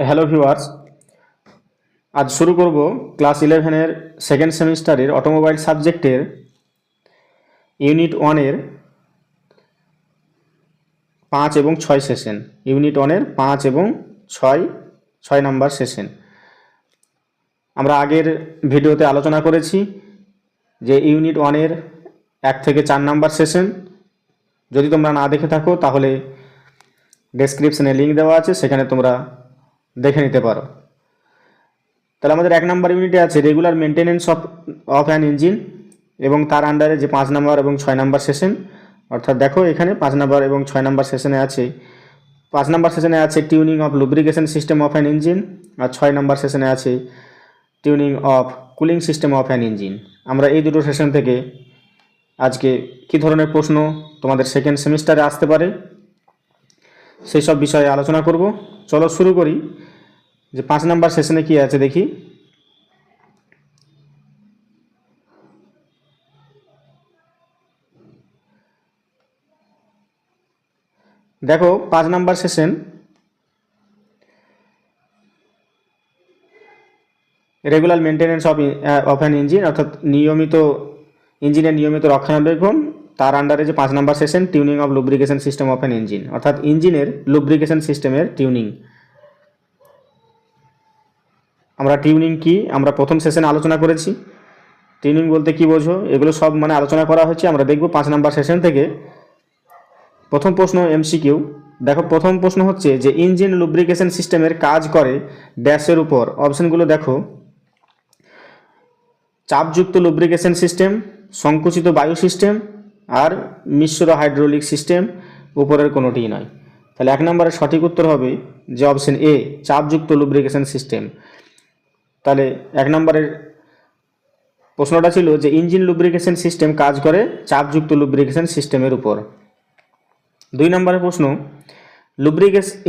Hello viewers, আজ শুরু করব ক্লাস 11-এর সেকেন্ড সেমিস্টারের অটোমোবাইল সাবজেক্টের ইউনিট 1-এর 5 এবং 6 সেশন। ইউনিট 1-এর 5 এবং 6 নাম্বার সেশন। আমরা আগের ভিডিওতে আলোচনা করেছি যে ইউনিট 1-এর 1 থেকে 4 নাম্বার সেশন যদি তোমরা না দেখে থাকো তাহলে ডেসক্রিপশনে লিঙ্ক দেওয়া আছে, সেখানে তোমরা দেখে নিতে পারো। তাহলে আমাদের 1 নাম্বার ইউনিটে আছে regular maintenance of an engine এবং তার আন্ডারে যে 5 নাম্বার এবং 6 নাম্বার সেশন। অর্থাৎ দেখো এখানে 5 নাম্বার এবং 6 নাম্বার সেশনে আছে 5 নাম্বার সেশনে আছে tuning of lubrication system of an engine, আর 6 নাম্বার সেশনে আছে tuning of cooling system of an engine. আমরা এই দুটো সেশন থেকে আজকে কী ধরনের প্রশ্ন তোমাদের সেকেন্ড সেমিস্টারে আসতে পারে সেই সব বিষয়ে আলোচনা করব। চলো শুরু করি। যে 5 নাম্বার সেশনে কি আছে দেখি। দেখো 5 number session regular maintenance of an engine, অর্থাৎ নিয়মিত ইঞ্জিনের নিয়মিত রক্ষণাবেক্ষণ, তার আন্ডারে যে 5 number session tuning of lubrication system of an engine, অর্থাৎ ইঞ্জিনের লুব্রিকেশন সিস্টেমের টিউনিং। আমরা টিউনিং কি আমরা প্রথম সেশনে আলোচনা করেছি। টিউনিং বলতে কি বোঝো, এগুলো সব আলোচনা করা হয়েছে। আমরা দেখব 5 নাম্বার সেশন থেকে প্রথম প্রশ্ন এমসিকিউ। দেখো প্রথম প্রশ্ন হচ্ছে যে ইঞ্জিন লুব্রিকেশন সিস্টেমের কাজ করে ড্যাশের উপর। অপশনগুলো দেখো, চাপযুক্ত লুব্রিকেশন সিস্টেম, সংকুচিত বায়ু সিস্টেম, আর মিশ্র হাইড্রোলিক সিস্টেম, উপরের কোনোটিই নয়। তাহলে 1 নম্বরের সঠিক উত্তর হবে যে অপশন এ, চাপযুক্ত লুব্রিকেশন সিস্টেম। তাহলে 1 নম্বরের প্রশ্নটা ছিল যে ইঞ্জিন লুব্রিকেশন সিস্টেম কাজ করে চাপযুক্ত লুব্রিকেশন সিস্টেমের উপর। 2 নম্বরের প্রশ্ন,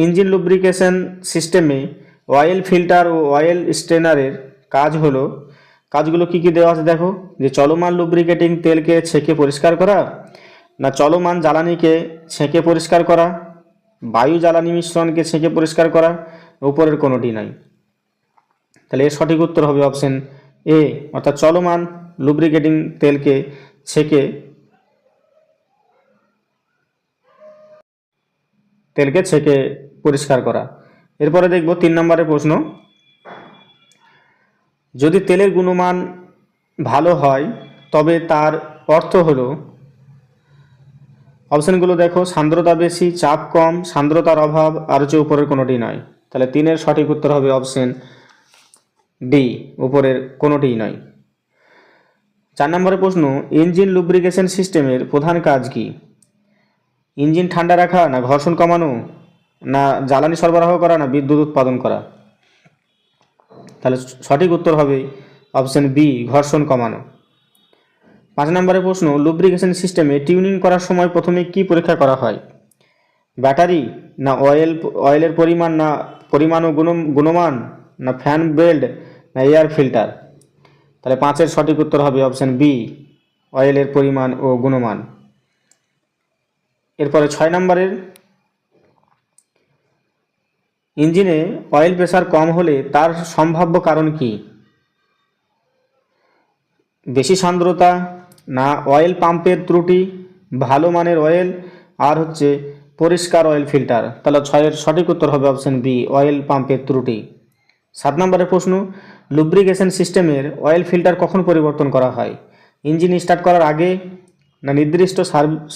ইঞ্জিন লুব্রিকেশন সিস্টেমে অয়েল ফিল্টার ও অয়েল স্ট্রেনারের কাজগুলো কি কি দেওয়া আছে দেখো। যে চলমান লুব্রিকেটিং তেলকে ছেঁকে পরিষ্কার করা, না চলমান জ্বালানিকে ছেঁকে পরিষ্কার করা, বায়ু জ্বালানি মিশ্রণকে ছেঁকে পরিষ্কার করা, উপরের কোনোটি নাই। তাহলে এর সঠিক উত্তর হবে অপশন এ, অর্থাৎ চলমান লুব্রিকেটিং তেলকে ছেঁকে পরিষ্কার করা। এরপরে দেখব 3 নম্বরের প্রশ্ন, যদি তেলের গুণমান ভালো হয় তবে তার অর্থ হলো, অপশনগুলো দেখো, সান্দ্রতা বেশি, চাপ কম, সান্দ্রতার অভাব, আর উপরের কোনোটি নয়। তাহলে 3-এর সঠিক উত্তর হবে অপশন ডি, উপরের কোনোটিই নয়। 4 নম্বরের প্রশ্ন, ইঞ্জিন লুব্রিকেশন সিস্টেমের প্রধান কাজ কি? ইঞ্জিন ঠান্ডা রাখা, না ঘর্ষণ কমানো, না জ্বালানি সরবরাহ করা, না বিদ্যুৎ উৎপাদন করা? তাহলে সঠিক উত্তর হবে অপশন বি, ঘর্ষণ কমানো। 5 নম্বরের প্রশ্ন, লুব্রিকেশন সিস্টেমে টিউনিং করার সময় প্রথমে কি পরীক্ষা করা হয়? ব্যাটারি, না অয়েলের পরিমাণ ও গুণমান, না ফ্যান বেল্ট, না এয়ার ফিল্টার? তাহলে 5-এর সঠিক উত্তর হবে অপশন বি, অয়েলের পরিমাণ ও গুণমান। এরপরে 6 নম্বরের, ইঞ্জিনে অয়েল প্রেসার কম হলে তার সম্ভাব্য কারণ কি? বেশি সান্দ্রতা, না অয়েল পাম্পের ত্রুটি, ভালো মানের অয়েল, আর পরিষ্কার অয়েল ফিল্টার? তাহলে 6-এর সঠিক উত্তর হবে অপশন বি, অয়েল পাম্পের ত্রুটি। 7 নম্বরের প্রশ্ন, লুব্রিকেশন সিস্টেমের অয়েল ফিল্টার কখন পরিবর্তন করা হয়? ইঞ্জিন স্টার্ট করার আগে, না নির্দিষ্ট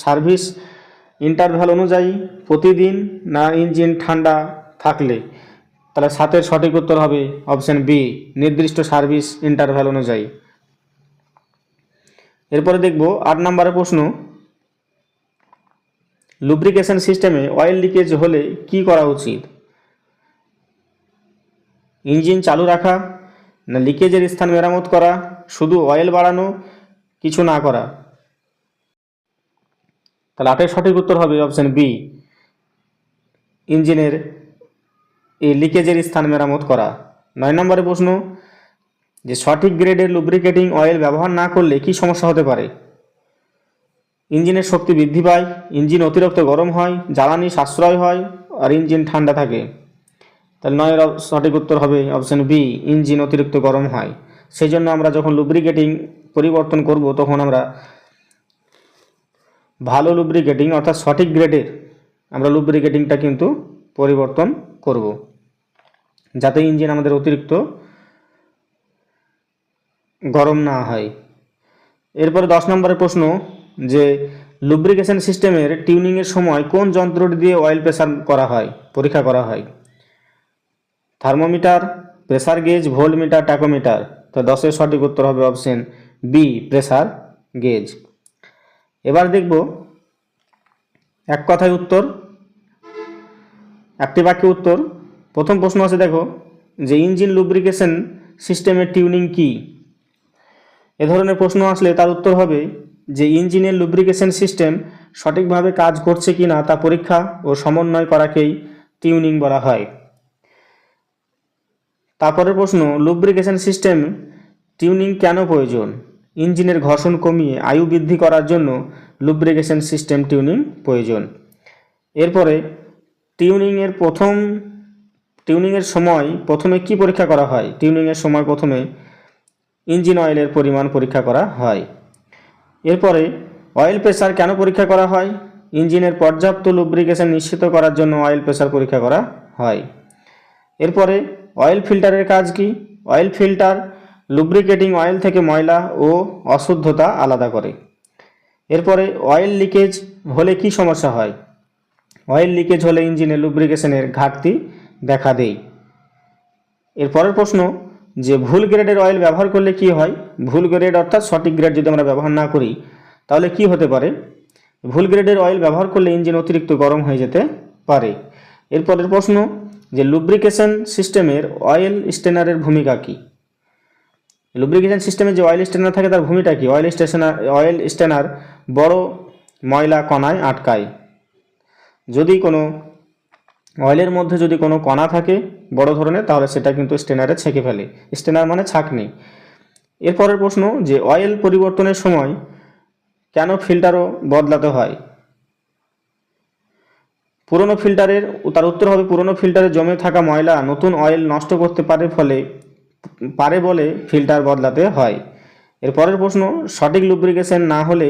সার্ভিস ইন্টারভ্যাল অনুযায়ী, প্রতিদিন, না ইঞ্জিন ঠান্ডা থাকলে? তাহলে 7-এর সঠিক উত্তর হবে অপশন বি, নির্দিষ্ট সার্ভিস ইন্টারভ্যাল অনুযায়ী। এরপরে দেখব 8 নম্বরের প্রশ্ন, লুব্রিকেশন সিস্টেমে অয়েল লিকেজ হলে কি করা উচিত? ইঞ্জিন চালু রাখা, না লিকেজের স্থান মেরামত করা, শুধু অয়েল বাড়ানো, কিছু না করা? তাহলে 8-এর সঠিক উত্তর হবে অপশন বি, ইঞ্জিনের এই লিকেজের স্থান মেরামত করা। 9 নম্বরের প্রশ্ন, যে সঠিক গ্রেডের লুব্রিকেটিং অয়েল ব্যবহার না করলে কি সমস্যা হতে পারে? ইঞ্জিনের শক্তি বৃদ্ধি পায়, ইঞ্জিন অতিরিক্ত গরম হয়, জ্বালানি সাশ্রয় হয়, আর ইঞ্জিন ঠান্ডা থাকে? তাহলে 9 এর সঠিক উত্তর হবে অপশন বি, ইঞ্জিন অতিরিক্ত গরম হয়। সেই জন্য আমরা যখন লুব্রিকেটিং পরিবর্তন করব তখন আমরা ভালো লুব্রিকেটিং অর্থাৎ সঠিক গ্রেডের আমরা লুব্রিকেটিংটা কিন্তু পরিবর্তন করব, যাতে ইঞ্জিন আমাদের অতিরিক্ত গরম না হয়। এরপরে 10 নম্বরের প্রশ্ন যে লুব্রিকেশন সিস্টেমের টিউনিংয়ের সময় কোন যন্ত্রটি দিয়ে অয়েল প্রেসার করা হয়, পরীক্ষা করা হয়? Thermometer, pressure gauge, voltmeter, tachometer. তো 10 এর সঠিক উত্তর হবে অপশন বি, প্রেসার গেজ। এবার দেখব এক কথায় উত্তর, একটি বাক্যে উত্তর। প্রথম প্রশ্ন আছে দেখো যে ইঞ্জিন লুব্রিকেশন সিস্টেমের টিউনিং কি? এ ধরনের প্রশ্ন আসলে তার উত্তর হবে যে ইঞ্জিনের লুব্রিকেশন সিস্টেম সঠিকভাবে কাজ করছে কি না তা পরীক্ষা ও সমন্বয় করাকেই টিউনিং বলা হয়। তারপরের প্রশ্ন, লুব্রিকেশন সিস্টেম টিউনিং কেন প্রয়োজন? ইঞ্জিনের ঘর্ষণ কমিয়ে আয়ু বৃদ্ধি করার জন্য লুব্রিকেশন সিস্টেম টিউনিং প্রয়োজন। এরপরে টিউনিংয়ের সময় প্রথমে কি পরীক্ষা করা হয়? টিউনিংয়ের সময় প্রথমে ইঞ্জিন অয়েলের পরিমাণ পরীক্ষা করা হয়। এরপরে অয়েল প্রেসার কেন পরীক্ষা করা হয়? ইঞ্জিনের পর্যাপ্ত লুব্রিকেশন নিশ্চিত করার জন্য অয়েল প্রেসার পরীক্ষা করা হয়। এরপরে অয়েল ফিল্টারের কাজ কি? অয়েল ফিল্টার লুব্রিকেটিং অয়েল থেকে ময়লা ও অশুদ্ধতা আলাদা করে। এরপরে অয়েল লিকেজ হলে কি সমস্যা হয়? অয়েল লিকেজ হলে ইঞ্জিনের লুব্রিকেশনের ঘাটতি দেখা দেয়। এরপরের প্রশ্ন যে ভুল গ্রেডের অয়েল ব্যবহার করলে কি হয়? ভুল গ্রেড অর্থাৎ সঠিক গ্রেড যদি আমরা ব্যবহার না করি তাহলে কি হতে পারে? ভুল গ্রেডের অয়েল ব্যবহার করলে ইঞ্জিন অতিরিক্ত গরম হয়ে যেতে পারে। এরপরের প্রশ্ন যে লুব্রিকেশন সিস্টেমের অয়েল স্টেনারের ভূমিকা কি? লুব্রিকেশন সিস্টেমে যে অয়েল স্টেনার থাকে তার ভূমিকা কি? অয়েল স্টেনার বড় ময়লা কণায় আটকায়। যদি কোনো অয়েলের মধ্যে যদি কোনো কণা থাকে বড় ধরনের তাহলে সেটা কিন্তু স্টেনারে ছেঁকে ফেলে। স্টেনার মানে ছাঁকনি। এরপরের প্রশ্ন যে অয়েল পরিবর্তনের সময় কেন ফিল্টারও বদলাতে হয়? তার উত্তর হবে পুরনো ফিল্টারে জমে থাকা ময়লা নতুন অয়েল নষ্ট করতে পারে বলে ফিল্টার বদলাতে হয়। এরপরের প্রশ্ন সঠিক লুব্রিকেশন না হলে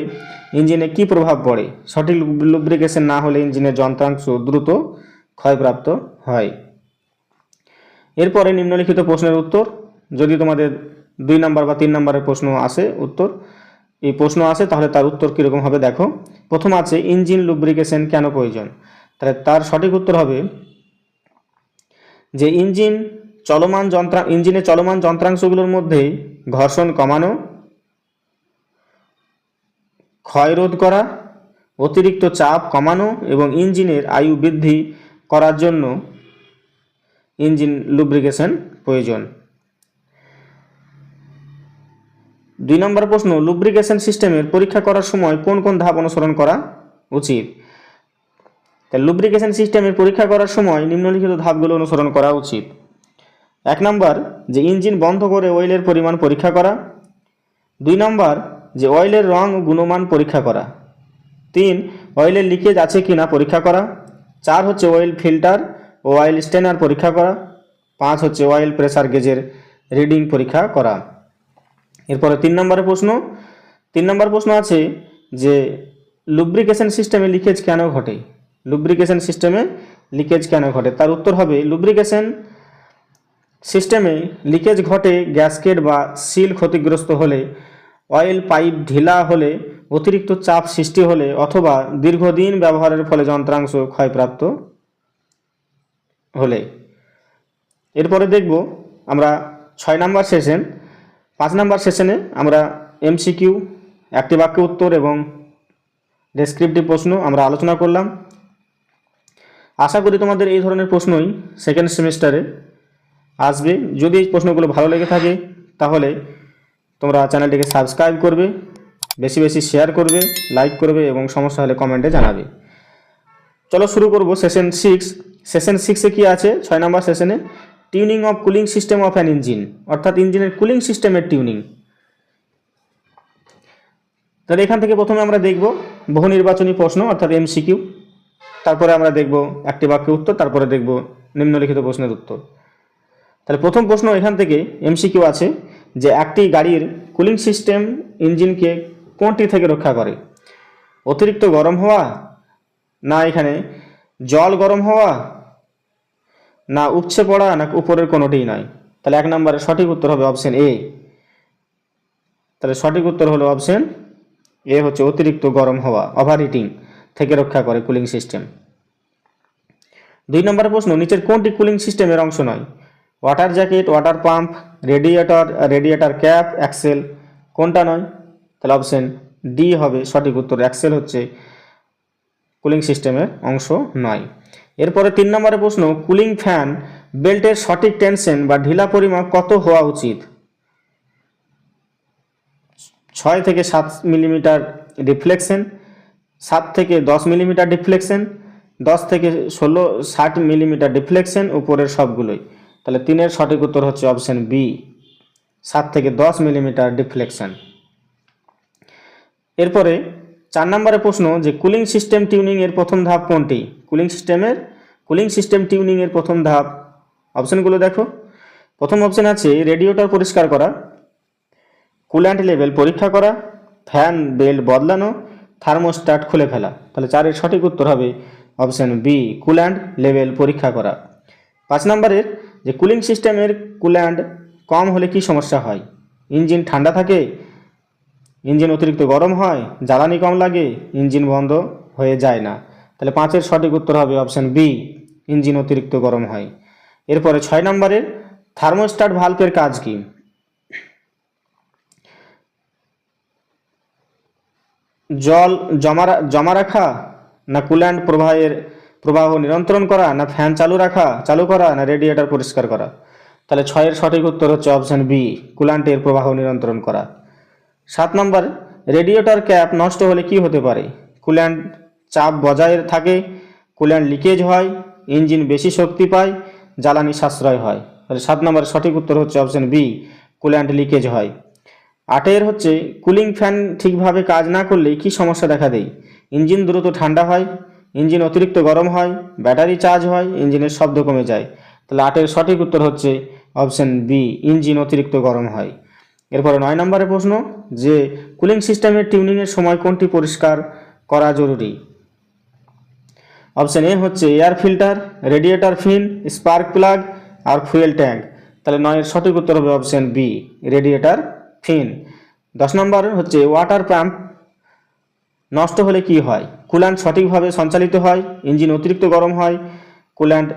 ইঞ্জিনে কি প্রভাব পড়ে? সঠিক লুব্রিকেশন না হলে ইঞ্জিনের যন্ত্রাংশ দ্রুত ক্ষয়প্রাপ্ত হয়। এরপরে নিম্নলিখিত প্রশ্নের উত্তর, যদি তোমাদের 2 নম্বর বা 3 নম্বরের প্রশ্ন আসে তাহলে তার উত্তর কীরকম হবে দেখো। প্রথম আছে ইঞ্জিন লুব্রিকেশন কেন প্রয়োজন? তাহলে তার সঠিক উত্তর হবে যে ইঞ্জিনের চলমান যন্ত্রাংশগুলোর মধ্যে ঘর্ষণ কমানো, ক্ষয় রোধ করা, অতিরিক্ত চাপ কমানো এবং ইঞ্জিনের আয়ু বৃদ্ধি করার জন্য ইঞ্জিন লুব্রিকেশন প্রয়োজন। 2 নম্বর প্রশ্ন, লুব্রিকেশন সিস্টেমের পরীক্ষা করার সময় কোন কোন ধাপ অনুসরণ করা উচিত? তাই লুব্রিকেশন সিস্টেমের পরীক্ষা করার সময় নিম্নলিখিত ধাপগুলো অনুসরণ করা উচিত। 1 নম্বর যে ইঞ্জিন বন্ধ করে অয়েলের পরিমাণ পরীক্ষা করা। 2 নম্বর যে অয়েলের রং ও গুণমান পরীক্ষা করা। 3 অয়েলের লিকেজ আছে কিনা পরীক্ষা করা। 4 হচ্ছে অয়েল ফিল্টার ও অয়েল স্টেনার পরীক্ষা করা। 5 হচ্ছে অয়েল প্রেসার গেজের রিডিং পরীক্ষা করা। এরপরে 3 নম্বর প্রশ্ন আছে যে লুব্রিকেশন সিস্টেমে লিকেজ কেন ঘটে? লুব্রিকেশন সিস্টেমে লিকেজ কেন ঘটে? তার উত্তর হবে লুব্রিকেশন সিস্টেমে লিকেজ ঘটে গ্যাসকেট বা সিল ক্ষতিগ্রস্ত হলে, অয়েল পাইপ ঢিলা হলে, অতিরিক্ত চাপ সৃষ্টি হলে অথবা দীর্ঘদিন ব্যবহারের ফলে যন্ত্রাংশ ক্ষয়প্রাপ্ত হলে। এরপরে দেখব আমরা 6 নম্বর সেশন। 5 নম্বর সেশনে আমরা এমসিকিউ, একটি বাক্য উত্তর এবং ডেসক্রিপটিভ প্রশ্ন আমরা আলোচনা করলাম। আশা করি তোমাদের এই ধরনের প্রশ্নই সেকেন্ড সেমিস্টারে আসবে। যদি এই প্রশ্নগুলো ভালো লেগে থাকে তাহলে তোমরা চ্যানেলটিকে সাবস্ক্রাইব করবে, বেশি বেশি শেয়ার করবে, লাইক করবে এবং সমস্যা হলে কমেন্টে জানাবে। চলো শুরু করব সেশন 6। সেশন 6-এ কি আছে? 6 নম্বর সেশনে tuning of cooling system of an engine, অর্থাৎ ইঞ্জিনের কুলিং সিস্টেমের টিউনিং। তাহলে এখান থেকে প্রথমে আমরা দেখব বহু নির্বাচনী প্রশ্ন অর্থাৎ এমসিকিউ, তারপরে আমরা দেখব একটি বাক্য উত্তর, তারপরে দেখব নিম্নলিখিত প্রশ্নের উত্তর। তাহলে প্রথম প্রশ্ন এখান থেকে এমসিকিউ আছে যে একটি গাড়ির কুলিং সিস্টেম ইঞ্জিনকে কোনটি থেকে রক্ষা করে? অতিরিক্ত গরম হওয়া, না এখানে জল গরম হওয়া, না উপচে পড়া, না উপরের কোনোটিই নয়। তাহলে 1 নম্বরের সঠিক উত্তর হবে অপশন এ। তাহলে সঠিক উত্তর হলো অপশন এ হচ্ছে অতিরিক্ত গরম হওয়া, ওভারহিটিং থেকে রক্ষা করে কুলিং সিস্টেম। 2 নম্বর প্রশ্ন, নিচের কোনটি কুলিং সিস্টেমের অংশ নয়? Water jacket, water pump, radiator cap, axle কোনটা নয়? তাহলে অপশন ডি হবে সঠিক উত্তর, অ্যাক্সেল হচ্ছে কুলিং সিস্টেমের অংশ নয়। এরপরে 3 নম্বরের প্রশ্ন, কুলিং ফ্যান বেল্টের সঠিক টেনশন বা ঢিলা পরিমাপ কত হওয়া উচিত? 6 থেকে 7 মিলিমিটার ডিফ্লেকশন, 7 থেকে 10 মিলিমিটার ডিফ্লেকশন, 10 থেকে 60 মিলিমিটার ডিফ্লেকশন, উপরের সবগুলোই। তাহলে 3-এর সঠিক উত্তর হচ্ছে অপশন বি, 7 থেকে 10 মিলিমিটার ডিফ্লেকশন। এরপরে 4 নম্বরের প্রশ্ন যে কুলিং সিস্টেম টিউনিং এর প্রথম ধাপ কোনটি? কুলিং সিস্টেম টিউনিং এর প্রথম ধাপ, অপশনগুলো দেখো। প্রথম অপশন আছে রেডিয়েটর পরিষ্কার করা, কুল্যান্ট লেভেল পরীক্ষা করা, ফ্যান বেল্ট বদলানো, থার্মোস্ট্যাট খুলে ফেলা। তাহলে 4-এর সঠিক উত্তর হবে অপশন বি, কুল্যান্ট লেভেল পরীক্ষা করা। 5 নম্বরের যে কুলিং সিস্টেমের কুল্যান্ট কম হলে কি সমস্যা হয়? ইঞ্জিন ঠান্ডা থাকে, ইঞ্জিন অতিরিক্ত গরম হয়, জ্বালানি কম লাগে, ইঞ্জিন বন্ধ হয়ে যায় না। তাহলে 5-এর সঠিক উত্তর হবে অপশন বি, ইঞ্জিন অতিরিক্ত গরম হয়। এরপরে 6 নম্বরের থার্মোস্ট্যাট ভালভের কাজ কি? জল জমা রাখা, না কুল্যান্ট প্রবাহ নিয়ন্ত্রণ করা, না ফ্যান চালু করা, না রেডিয়েটর পরিষ্কার করা? তাহলে 6-এর সঠিক উত্তর হচ্ছে অপশন বি, কুল্যান্টের প্রবাহ নিয়ন্ত্রণ করা। 7 নম্বর, রেডিয়েটর ক্যাপ নষ্ট হলে কি হতে পারে? কুল্যান্ট চাপ বজায় থাকে, কুল্যান্ট লিকেজ হয়, ইঞ্জিন বেশি শক্তি পায়, জ্বালানি সাশ্রয় হয়। তাহলে 7 নম্বরের সঠিক উত্তর হচ্ছে অপশন বি, কুল্যান্ট লিকেজ হয়। 8-এর হচ্ছে কুলিং ফ্যান ঠিকভাবে কাজ না করলে কি সমস্যা দেখা দেয়? ইঞ্জিন দ্রুত ঠান্ডা হয়, ইঞ্জিন অতিরিক্ত গরম হয়, ব্যাটারি চার্জ হয়, ইঞ্জিনের শব্দ কমে যায়। তাহলে 8-এর সঠিক উত্তর হচ্ছে অপশন বি, ইঞ্জিন অতিরিক্ত গরম হয়। এরপরে 9 নম্বরের প্রশ্ন যে কুলিং সিস্টেমের টিউনিংয়ের সময় কোনটি পরিষ্কার করা জরুরি? অপশন এ হচ্ছে এয়ার ফিল্টার, রেডিয়েটর ফিন, স্পার্ক প্লাগ আর ফুয়েল ট্যাঙ্ক। তাহলে 9-এর সঠিক উত্তর হবে অপশন বি, রেডিয়েটর ফিন। 10 নম্বর হচ্ছে ওয়াটার পাম্প নষ্ট হলে কি হয়? কুল্যান্ট সঠিকভাবে সঞ্চালিত হয়, ইঞ্জিন অতিরিক্ত গরম হয়, কুল্যান্ট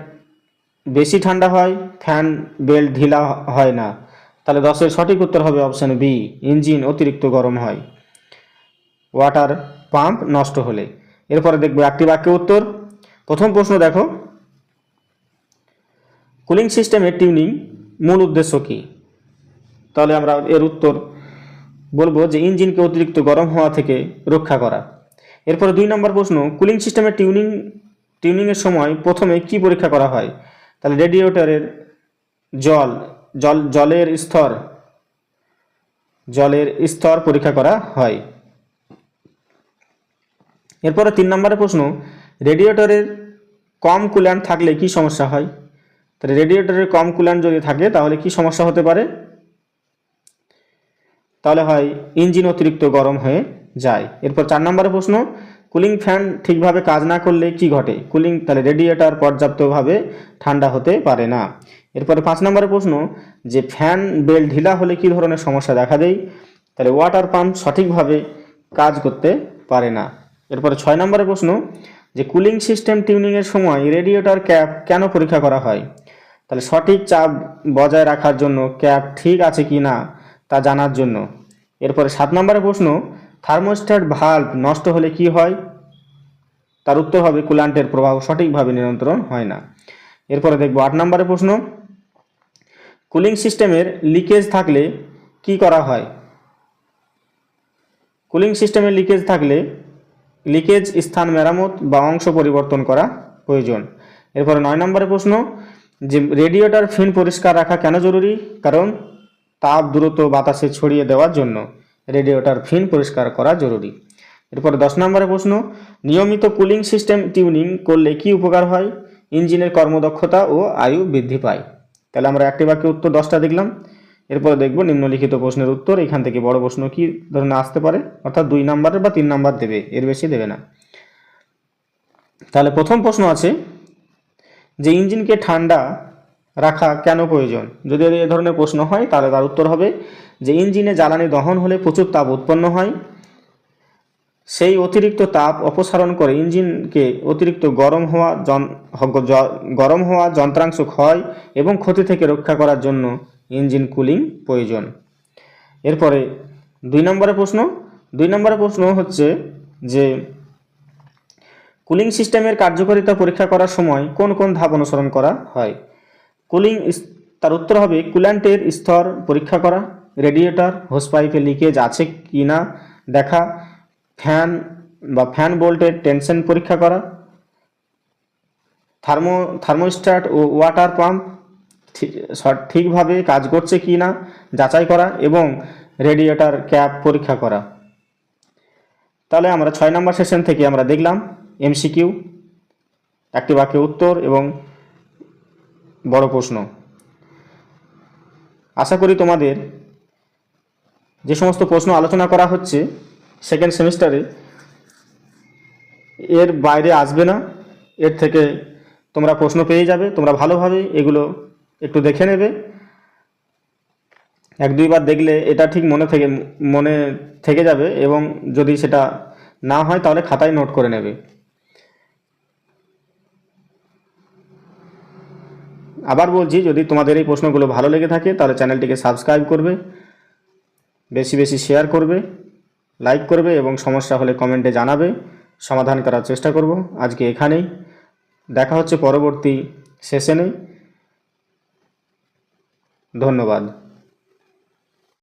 বেশি ঠান্ডা হয়, ফ্যান বেল্ট ঢিলা হয় না। তাহলে 10-এর সঠিক উত্তর হবে অপশন বি, ইঞ্জিন অতিরিক্ত গরম হয় ওয়াটার পাম্প নষ্ট হলে। এরপরে দেখবো একটি বাক্যে উত্তর। প্রথম প্রশ্ন দেখো, কুলিং সিস্টেমের টিউনিং মূল উদ্দেশ্য কি? তাহলে আমরা এর উত্তর বলবো যে ইঞ্জিনকে অতিরিক্ত গরম হওয়া থেকে রক্ষা করা। এরপরে 2 নম্বর প্রশ্ন, কুলিং সিস্টেমের টিউনিংয়ের সময় প্রথমে কি পরীক্ষা করা হয়? তাহলে রেডিয়েটরের জলের স্তর পরীক্ষা করা হয়। এরপরে 3 নম্বরের প্রশ্ন, রেডিয়েটরের কম কুল্যান্ট থাকলে কি সমস্যা হয়? তাহলে রেডিয়েটরের কম কুল্যান্ট যদি থাকে তাহলে কি সমস্যা হতে পারে? তাহলে হয় ইঞ্জিন অতিরিক্ত গরম হয়ে যায়। এরপর 4 নম্বরের প্রশ্ন, কুলিং ফ্যান ঠিকভাবে কাজ না করলে কি ঘটে? তাহলে রেডিয়েটর পর্যাপ্তভাবে ঠান্ডা হতে পারে না। এরপরে 5 নম্বরের প্রশ্ন যে ফ্যান বেল্ট ঢিলা হলে কি ধরনের সমস্যা দেখা দেয়? তাহলে ওয়াটার পাম্প সঠিকভাবে কাজ করতে পারে না। এরপরে 6 নম্বরের প্রশ্ন যে কুলিং সিস্টেম টিউনিংয়ের সময় রেডিয়েটর ক্যাপ কেন পরীক্ষা করা হয়? তাহলে সঠিক চাপ বজায় রাখার জন্য, ক্যাপ ঠিক আছে কি না তা জানার জন্য। এরপরে 7 নম্বরের প্রশ্ন, থার্মোস্ট্যাট ভালভ নষ্ট হলে কি হয়? তার উত্তর হবে কুল্যান্টের প্রবাহ সঠিকভাবে নিয়ন্ত্রণ হয় না। এরপরে দেখব 8 নম্বরের প্রশ্ন, কুলিং সিস্টেমের লিকেজ থাকলে কি করা হয়? কুলিং সিস্টেমের লিকেজ থাকলে লিকেজ স্থান মেরামত বা অংশ পরিবর্তন করা প্রয়োজন। এরপরে 9 নম্বরের প্রশ্ন যে রেডিয়েটর ফিন পরিষ্কার রাখা কেন জরুরি? কারণ তাপ দ্রুত বাতাসে ছড়িয়ে দেওয়ার জন্য রেডিয়েটর ফিন পরিষ্কার করা জরুরি। এরপরে 10 নম্বরের প্রশ্ন, নিয়মিত কুলিং সিস্টেম টিউনিং করলে কি উপকার হয়? ইঞ্জিনের কর্মদক্ষতা ও আয়ু বৃদ্ধি পায়। তাহলে আমরা একটি বাক্যে উত্তর 10টা দেখলাম। এরপরে দেখব নিম্নলিখিত প্রশ্নের উত্তর। এখান থেকে বড় প্রশ্ন কি ধরনের আসতে পারে, অর্থাৎ 2 নম্বরের বা 3 নাম্বার দেবে, এর বেশি দেবে না। তাহলে প্রথম প্রশ্ন আছে যে ইঞ্জিনকে ঠান্ডা রাখা কেন প্রয়োজন। যদি এ ধরনের প্রশ্ন হয় তাহলে তার উত্তর হবে যে ইঞ্জিনে জ্বালানি দহন হলে প্রচুর তাপ উৎপন্ন হয়, সেই অতিরিক্ত তাপ অপসারণ করে ইঞ্জিনকে অতিরিক্ত গরম হওয়া যন্ত্রাংশ ক্ষয় এবং ক্ষতি থেকে রক্ষা করার জন্য ইঞ্জিন কুলিং প্রয়োজন। এরপরে 2 নম্বরের প্রশ্ন হচ্ছে যে কুলিং সিস্টেমের কার্যকারিতা পরীক্ষা করার সময় কোন কোন ধাপ অনুসরণ করা হয়। তার উত্তর হবে কুল্যান্টের স্তর পরীক্ষা করা, রেডিয়েটর হোস পাইপে লিকেজ আছে কি না দেখা, ফ্যান বোল্টের টেনশন পরীক্ষা করা, থার্মোস্ট্যাট ও ওয়াটার পাম্প ঠিকভাবে কাজ করছে কি না যাচাই করা এবং রেডিয়েটর ক্যাপ পরীক্ষা করা। তাহলে আমরা 6 নম্বর সেশন থেকে আমরা দেখলাম এমসিকিউ, একটি বাক্যে উত্তর এবং বড় প্রশ্ন। আশা করি তোমাদের যে সমস্ত প্রশ্ন আলোচনা করা হচ্ছে সেকেন্ড সেমিস্টারে এর বাইরে আসবে না, এর থেকে তোমরা প্রশ্ন পেয়ে যাবে। তোমরা ভালোভাবে এগুলো একটু দেখে নেবে, 1-2 বার দেখলে এটা ঠিক মনে থেকে যাবে, এবং যদি সেটা না হয় তাহলে খাতায় নোট করে নেবে। আবার বলছি, যদি তোমাদের এই প্রশ্নগুলো ভালো লেগে থাকে তাহলে চ্যানেলটিকে সাবস্ক্রাইব করবে, বেশি বেশি শেয়ার করবে, লাইক করবে এবং সমস্যা হলে কমেন্টে জানাবে, সমাধান করার চেষ্টা করব। আজকে এখানেই, দেখা হচ্ছে পরবর্তী সেশনে। ধন্যবাদ।